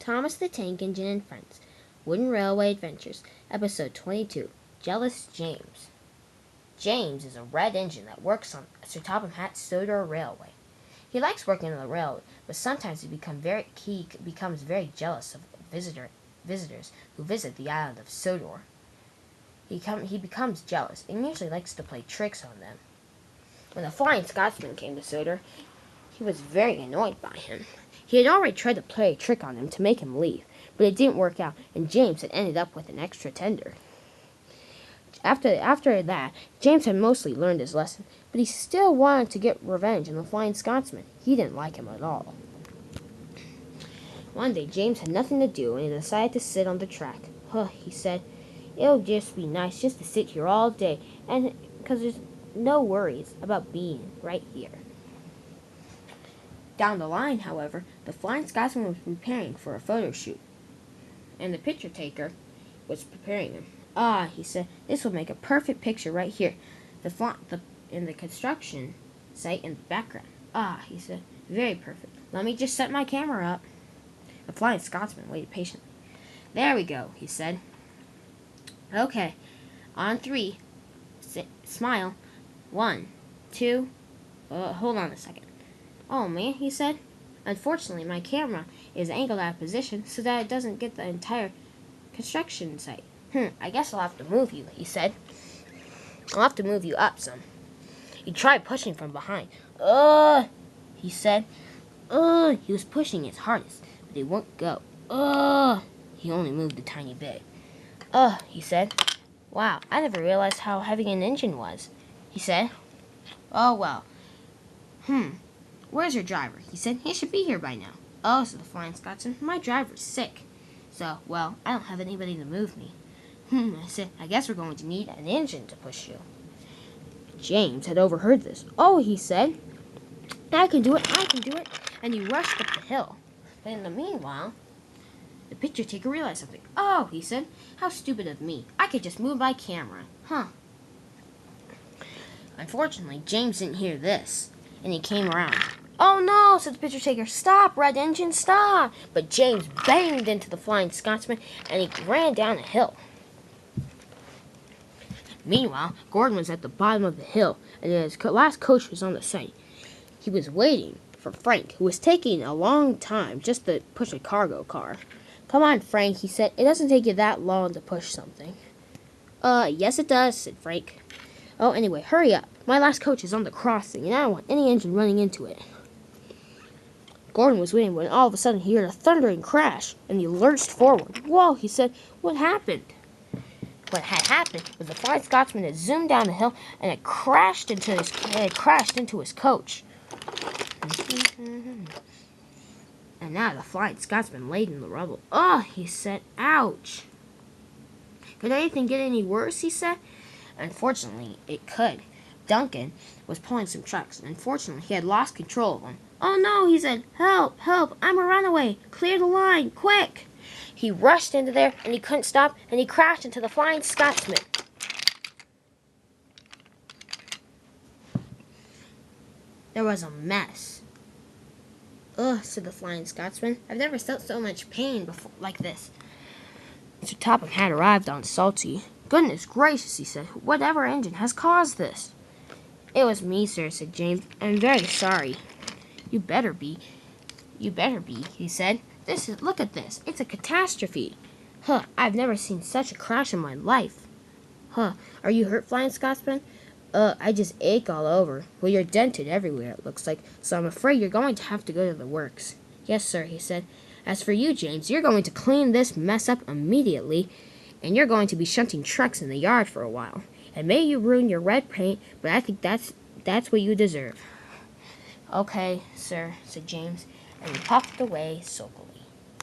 Thomas the Tank Engine and Friends, Wooden Railway Adventures, Episode 22, Jealous James. James is a red engine that works on Sir Topham Hatt's Sodor Railway. He likes working on the railway, but sometimes he becomes very jealous of visitors who visit the island of Sodor. He becomes jealous and usually likes to play tricks on them. When the Flying Scotsman came to Sodor, he was very annoyed by him. He had already tried to play a trick on him to make him leave, but it didn't work out, and James had ended up with an extra tender. After that, James had mostly learned his lesson, but he still wanted to get revenge on the Flying Scotsman. He didn't like him at all. One day, James had nothing to do, and he decided to sit on the track. He said, "It'll just be nice just to sit here all day, and because there's no worries about being right here." Down the line, however, the Flying Scotsman was preparing for a photo shoot, and the picture taker was preparing him. He said, "This will make a perfect picture right here. In the construction site in the background." He said, "Very perfect. Let me just set my camera up." The Flying Scotsman waited patiently. "There we go," he said. "Okay, on 3, smile. 1, 2, hold on a second. Oh man," he said. "Unfortunately, my camera is angled out of position so that it doesn't get the entire construction site. I guess I'll have to move you," he said. "I'll have to move you up some." He tried pushing from behind. He said. He was pushing his hardest, but it wouldn't go. He only moved a tiny bit. He said. "Wow, I never realized how heavy an engine was," he said. "Oh, well. Where's your driver?" he said. "He should be here by now." Said the Flying Scotsman. "My driver's sick. So, well, I don't have anybody to move me." I said, "I guess we're going to need an engine to push you." James had overheard this. He said, I can do it. And he rushed up the hill. But in the meanwhile, the picture taker realized something. He said, "How stupid of me. I could just move my camera. Unfortunately, James didn't hear this, and he came around. "Oh no," said the picture taker. "Stop, red engine, stop!" But James banged into the Flying Scotsman, and he ran down a hill. Meanwhile, Gordon was at the bottom of the hill, and his last coach was on the site. He was waiting for Frank, who was taking a long time just to push a cargo car. "Come on, Frank," he said. "It doesn't take you that long to push something." Yes it does," said Frank. Anyway, hurry up. My last coach is on the crossing, and I don't want any engine running into it." Gordon was waiting when all of a sudden he heard a thundering crash, and he lurched forward. "Whoa," he said. "What happened?" What had happened was the Flying Scotsman had zoomed down the hill, and it crashed into his coach. And now the Flying Scotsman laid in the rubble. He said. "Ouch." "Could anything get any worse?" he said. Unfortunately, it could. Duncan was pulling some trucks, and unfortunately, he had lost control of them. "Oh no," he said. "Help, help, I'm a runaway. Clear the line, quick." He rushed into there, and he couldn't stop, and he crashed into the Flying Scotsman. There was a mess. Said the Flying Scotsman. "I've never felt so much pain before like this." Sir Topham had arrived on Salty. "Goodness gracious," he said. "Whatever engine has caused this?" "It was me, sir," said James. "I'm very sorry." You better be," he said. Look at this. It's a catastrophe." I've never seen such a crash in my life." Are you hurt, Flying Scotsman?" I just ache all over." "Well, you're dented everywhere, it looks like, so I'm afraid you're going to have to go to the works." "Yes, sir," he said. "As for you, James, you're going to clean this mess up immediately, and you're going to be shunting trucks in the yard for a while. And may you ruin your red paint, but I think that's what you deserve." "Okay, sir," said James, and he puffed away sulkily.